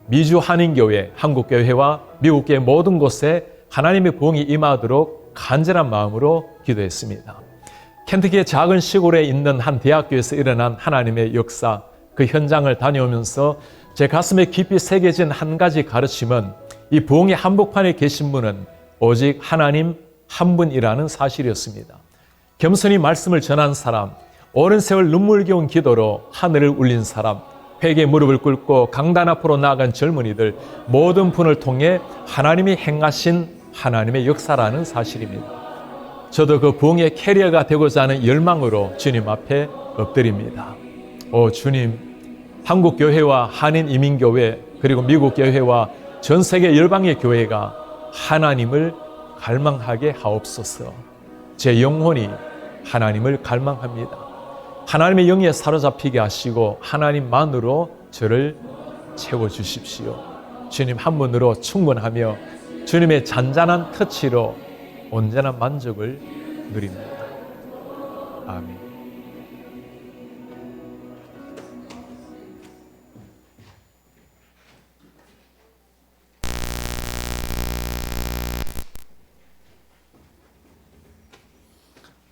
미주 한인교회, 한국교회와 미국교회 모든 곳에 하나님의 부흥이 임하도록 간절한 마음으로 기도했습니다. 켄터키의 작은 시골에 있는 한 대학교에서 일어난 하나님의 역사, 그 현장을 다녀오면서 제 가슴에 깊이 새겨진 한 가지 가르침은 이 부흥의 한복판에 계신 분은 오직 하나님 한 분이라는 사실이었습니다. 겸손히 말씀을 전한 사람, 오랜 세월 눈물겨운 기도로 하늘을 울린 사람, 회개의 무릎을 꿇고 강단 앞으로 나아간 젊은이들 모든 분을 통해 하나님이 행하신 하나님의 역사라는 사실입니다. 저도 그 부흥의 캐리어가 되고자 하는 열망으로 주님 앞에 엎드립니다. 오 주님, 한국 교회와 한인 이민교회 그리고 미국 교회와 전 세계 열방의 교회가 하나님을 갈망하게 하옵소서. 제 영혼이 하나님을 갈망합니다. 하나님의 영에 사로잡히게 하시고 하나님만으로 저를 채워주십시오. 주님 한 분으로 충분하며 주님의 잔잔한 터치로 온전한 만족을 누립니다. 아멘.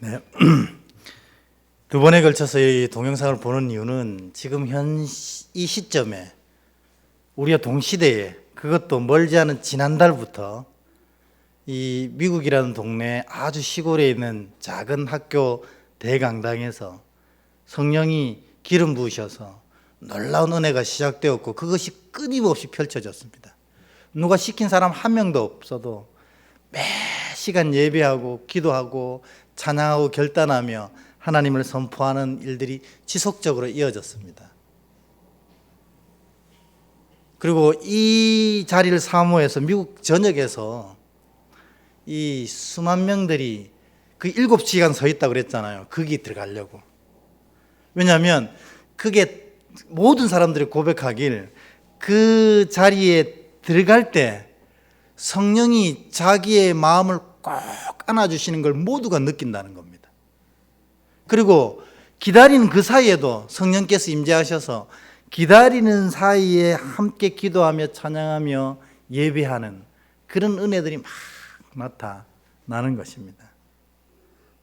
네. 두 번에 걸쳐서 이 동영상을 보는 이유는 지금 이 시점에 우리가 동시대에 그것도 멀지 않은 지난달부터 이 미국이라는 동네 아주 시골에 있는 작은 학교 대강당에서 성령이 기름 부으셔서 놀라운 은혜가 시작되었고 그것이 끊임없이 펼쳐졌습니다. 누가 시킨 사람 한 명도 없어도 매 시간 예배하고 기도하고 찬양하고 결단하며 하나님을 선포하는 일들이 지속적으로 이어졌습니다. 그리고 이 자리를 사모해서 미국 전역에서 이 수만 명들이 그 7시간 서 있다고 그랬잖아요. 거기 들어가려고. 왜냐하면 그게 모든 사람들이 고백하길 그 자리에 들어갈 때 성령이 자기의 마음을 꼭 안아주시는 걸 모두가 느낀다는 겁니다. 그리고 기다리는 그 사이에도 성령께서 임재하셔서 기다리는 사이에 함께 기도하며 찬양하며 예배하는 그런 은혜들이 막 나타나는 것입니다.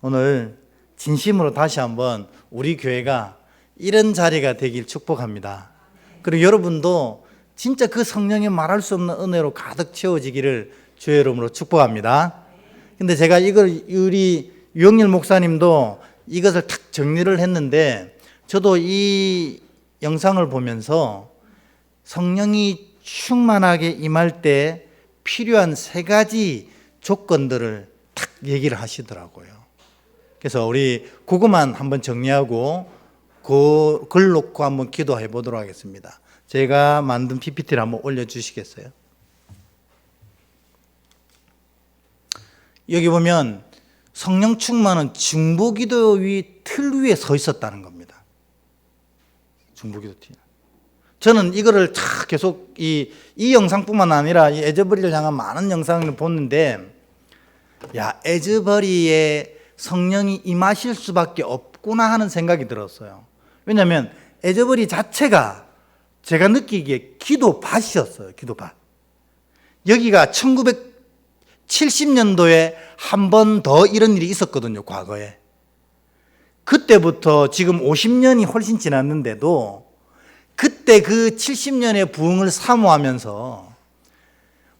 오늘 진심으로 다시 한번 우리 교회가 이런 자리가 되길 축복합니다. 그리고 여러분도 진짜 그 성령의 말할 수 없는 은혜로 가득 채워지기를 주의 이름으로 축복합니다. 근데 제가 이걸 우리 유영렬 목사님도 이것을 탁 정리를 했는데 저도 이 영상을 보면서 성령이 충만하게 임할 때 필요한 3가지 조건들을 탁 얘기를 하시더라고요. 그래서 우리 그것만 한번 정리하고 그 글 놓고 한번 기도해 보도록 하겠습니다. 제가 만든 PPT를 한번 올려주시겠어요? 여기 보면 성령 충만은 중보기도 틀 위에 서 있었다는 겁니다. 중보기도 틀. 저는 이거를 계속 이 영상뿐만 아니라 이 에즈버리를 향한 많은 영상을 보는데, 야, 에즈버리에 성령이 임하실 수밖에 없구나 하는 생각이 들었어요. 왜냐하면 에즈버리 자체가 제가 느끼기에 기도밭이었어요. 기도밭. 여기가 1970년도에 한 번 더 이런 일이 있었거든요. 과거에. 그때부터 지금 50년이 훨씬 지났는데도 그때 그 70년의 부흥을 사모하면서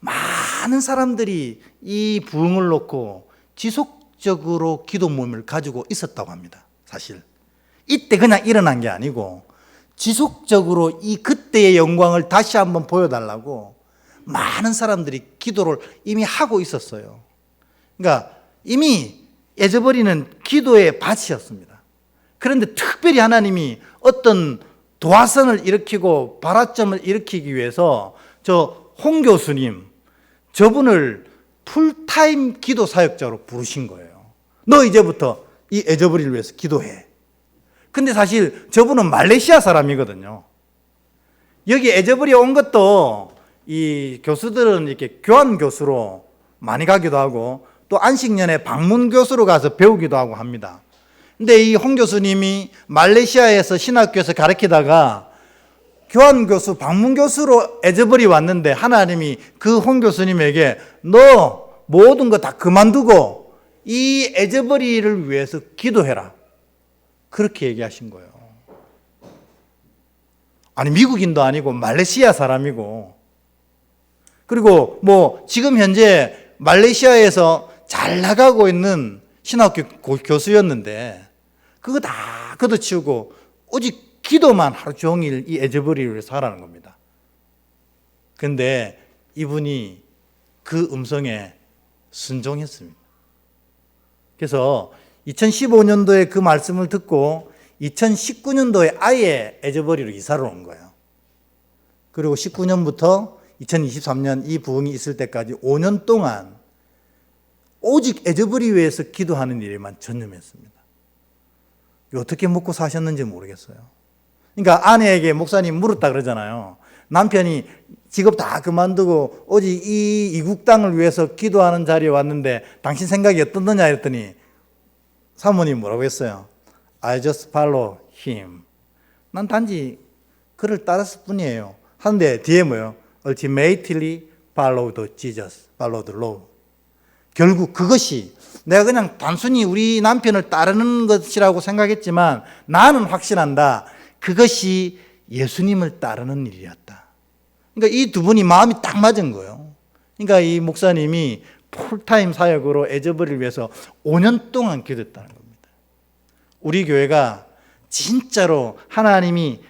많은 사람들이 이 부흥을 놓고 지속적으로 기도 모임을 가지고 있었다고 합니다. 사실 이때 그냥 일어난 게 아니고 지속적으로 이 그때의 영광을 다시 한번 보여달라고 많은 사람들이 기도를 이미 하고 있었어요. 그러니까 이미 에즈버리는 기도의 밭이었습니다. 그런데 특별히 하나님이 어떤 도화선을 일으키고 발화점을 일으키기 위해서 저 홍 교수님, 저분을 풀타임 기도 사역자로 부르신 거예요. 너 이제부터 이 에즈버리를 위해서 기도해. 근데 사실 저분은 말레이시아 사람이거든요. 여기 에즈버리에 온 것도 이 교수들은 이렇게 교환 교수로 많이 가기도 하고 또 안식년에 방문 교수로 가서 배우기도 하고 합니다. 근데 이 홍 교수님이 말레이시아에서 신학교에서 가르치다가 교환 교수, 방문 교수로 에즈벌이 왔는데 하나님이 그 홍 교수님에게 너 모든 거 다 그만두고 이 에즈벌이를 위해서 기도해라. 그렇게 얘기하신 거예요. 아니, 미국인도 아니고 말레이시아 사람이고, 그리고 뭐 지금 현재 말레이시아에서 잘 나가고 있는 신학교 교수였는데 그거 다 걷어치우고 오직 기도만 하루 종일 이 에즈벌이를 위해서 하라는 겁니다. 그런데 이분이 그 음성에 순종했습니다. 그래서 2015년도에 그 말씀을 듣고 2019년도에 아예 에즈벌이로 이사를 온 거예요. 그리고 19년부터 2023년 이 부흥이 있을 때까지 5년 동안 오직 에즈벌이 위해서 기도하는 일에만 전념했습니다. 어떻게 먹고 사셨는지 모르겠어요. 그러니까 아내에게 목사님 물었다 그러잖아요. 남편이 직업 다 그만두고 오직 이 이국 땅을 위해서 기도하는 자리에 왔는데 당신 생각이 어떻느냐 했더니 사모님 뭐라고 했어요? I just follow him. 난 단지 그를 따랐을 뿐이에요. 하는데 뒤에 뭐예요? Ultimately follow the Jesus, follow the Lord. 결국 그것이 내가 그냥 단순히 우리 남편을 따르는 것이라고 생각했지만 나는 확신한다. 그것이 예수님을 따르는 일이었다. 그러니까 이 두 분이 마음이 딱 맞은 거예요. 그러니까 이 목사님이 풀타임 사역으로 에즈벌이를 위해서 5년 동안 기도했다는 겁니다. 우리 교회가 진짜로 하나님이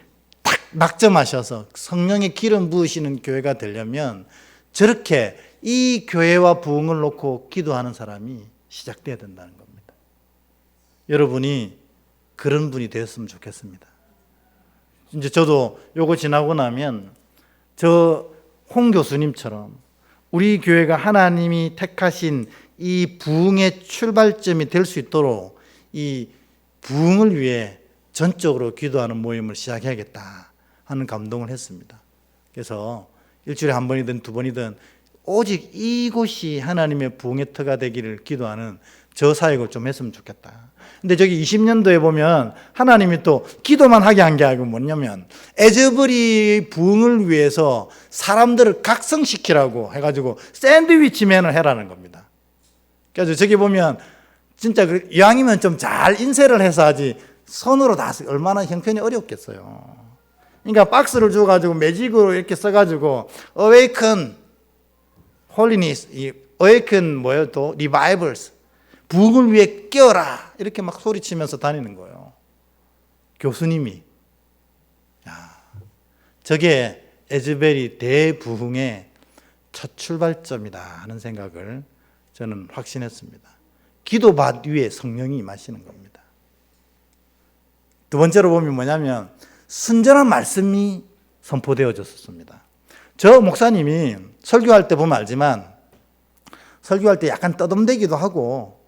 딱 낙점하셔서 성령의 기름 부으시는 교회가 되려면 저렇게 이 교회와 부흥을 놓고 기도하는 사람이 시작돼야 된다는 겁니다. 여러분이 그런 분이 되었으면 좋겠습니다. 이제 저도 요거 지나고 나면 저 홍 교수님처럼 우리 교회가 하나님이 택하신 이 부흥의 출발점이 될 수 있도록 이 부흥을 위해 전적으로 기도하는 모임을 시작해야겠다 하는 감동을 했습니다. 그래서 일주일에 한 번이든 두 번이든 오직 이곳이 하나님의 부흥의 터가 되기를 기도하는 저 사역을 좀 했으면 좋겠다. 근데 저기 20년도에 보면 하나님이 또 기도만 하게 한 게 아니고 뭐냐면 에즈벌이 부흥을 위해서 사람들을 각성시키라고 해가지고 샌드위치맨을 해라는 겁니다. 그래서 저기 보면 진짜 이왕이면 좀 잘 인쇄를 해서 하지 손으로 다 얼마나 형편이 어렵겠어요. 그러니까 박스를 줘가지고 매직으로 이렇게 써가지고 Awaken Holiness, Awaken 뭐예요 또 Revivals, 부흥을 위해 깨어라 이렇게 막 소리치면서 다니는 거예요. 교수님이. 저게 에즈벨이 대부흥의 첫 출발점이다 하는 생각을 저는 확신했습니다. 기도밭 위에 성령이 임하시는 겁니다. 두 번째로 보면 뭐냐면 순전한 말씀이 선포되어졌습니다. 저 목사님이 설교할 때 보면 알지만 설교할 때 약간 떠듬대기도 하고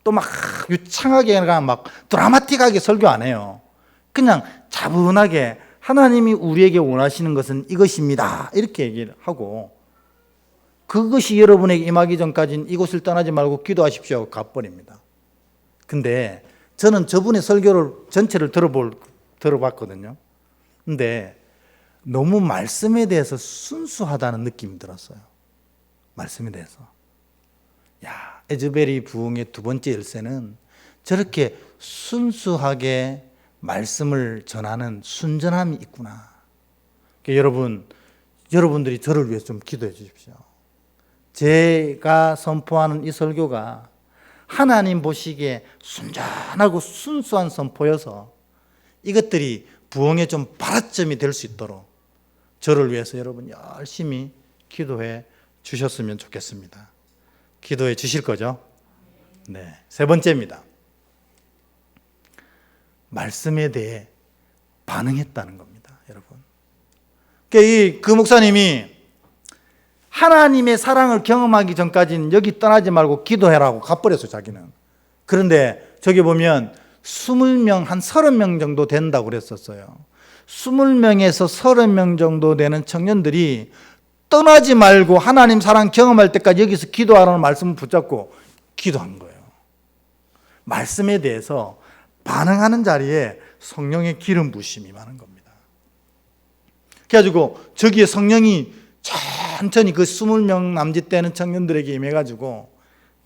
또 막 유창하게 막 드라마틱하게 설교 안 해요. 그냥 차분하게 하나님이 우리에게 원하시는 것은 이것입니다 이렇게 얘기를 하고 그것이 여러분에게 임하기 전까지는 이곳을 떠나지 말고 기도하십시오 하고 가버립니다. 근데 저는 저분의 설교를 전체를 들어봤거든요. 근데 너무 말씀에 대해서 순수하다는 느낌이 들었어요. 말씀에 대해서. 에즈벨이 부흥의 두 번째 열쇠는 저렇게 순수하게 말씀을 전하는 순전함이 있구나. 그러니까 여러분들이 저를 위해서 좀 기도해 주십시오. 제가 선포하는 이 설교가 하나님 보시기에 순전하고 순수한 선포여서 이것들이 부흥의 좀 발화점이 될 수 있도록 저를 위해서 여러분 열심히 기도해 주셨으면 좋겠습니다. 기도해 주실 거죠? 네. 세 번째입니다. 말씀에 대해 반응했다는 겁니다, 여러분. 그 목사님이 하나님의 사랑을 경험하기 전까지는 여기 떠나지 말고 기도해라고 가버렸어요, 자기는. 그런데 저기 보면 20명, 한 30명 정도 된다고 그랬었어요. 20명에서 30명 정도 되는 청년들이 떠나지 말고 하나님 사랑 경험할 때까지 여기서 기도하라는 말씀을 붙잡고 기도한 거예요. 말씀에 대해서 반응하는 자리에 성령의 기름 부심이 많은 겁니다. 그래가지고 저기에 성령이 천천히 그 20명 남짓 되는 청년들에게 임해가지고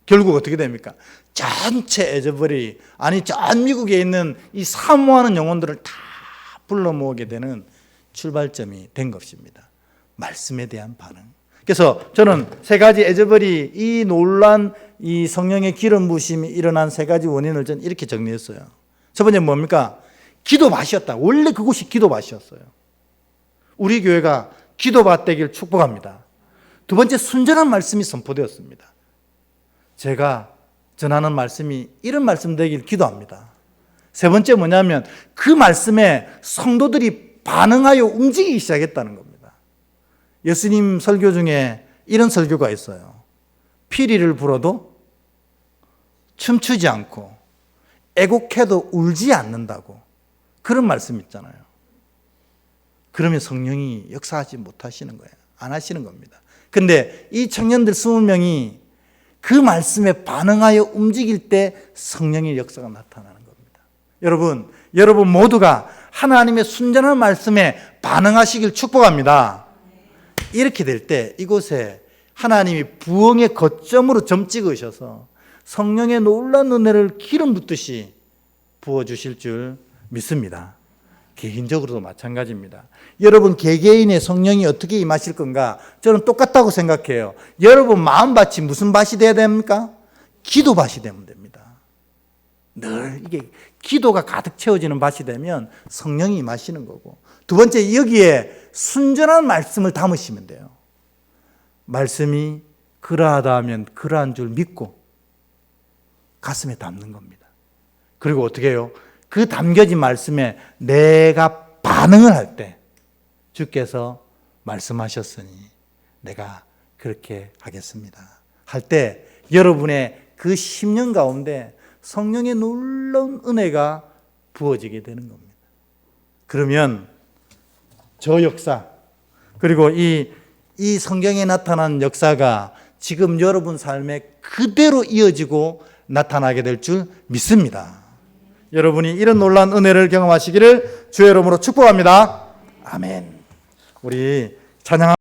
결국 어떻게 됩니까? 전체 에즈벨이, 아니 전 미국에 있는 이 사모하는 영혼들을 다 불러 모으게 되는 출발점이 된 것입니다. 말씀에 대한 반응. 그래서 저는 세 가지 에즈벨이 이 놀란 이 성령의 기름 부심이 일어난 세 가지 원인을 저는 이렇게 정리했어요. 첫 번째 뭡니까? 기도밭이었다. 원래 그곳이 기도밭이었어요. 우리 교회가 기도밭 되길 축복합니다. 두 번째, 순전한 말씀이 선포되었습니다. 제가 전하는 말씀이 이런 말씀 되길 기도합니다. 세 번째 뭐냐면 그 말씀에 성도들이 반응하여 움직이기 시작했다는 겁니다. 예수님 설교 중에 이런 설교가 있어요. 피리를 불어도 춤추지 않고 애곡해도 울지 않는다고, 그런 말씀 있잖아요. 그러면 성령이 역사하지 못하시는 거예요. 안 하시는 겁니다. 근데 이 청년들 20명이 그 말씀에 반응하여 움직일 때 성령의 역사가 나타나는 겁니다. 여러분 모두가 하나님의 순전한 말씀에 반응하시길 축복합니다. 이렇게 될 때 이곳에 하나님이 부흥의 거점으로 점 찍으셔서 성령의 놀라운 은혜를 기름 붓듯이 부어주실 줄 믿습니다. 개인적으로도 마찬가지입니다. 여러분 개개인의 성령이 어떻게 임하실 건가? 저는 똑같다고 생각해요. 여러분 마음밭이 무슨 밭이 돼야 됩니까? 기도밭이 되면 됩니다. 늘 이게 기도가 가득 채워지는 밭이 되면 성령이 임하시는 거고, 두 번째, 여기에 순전한 말씀을 담으시면 돼요. 말씀이 그러하다 하면 그러한 줄 믿고 가슴에 담는 겁니다. 그리고 어떻게 해요? 그 담겨진 말씀에 내가 반응을 할 때 주께서 말씀하셨으니 내가 그렇게 하겠습니다 할 때 여러분의 그 10년 가운데 성령의 놀라운 은혜가 부어지게 되는 겁니다. 그러면 저 역사, 그리고 이 성경에 나타난 역사가 지금 여러분 삶에 그대로 이어지고 나타나게 될 줄 믿습니다. 여러분이 이런 놀라운 은혜를 경험하시기를 주의 이름으로 축복합니다. 아멘. 우리 찬양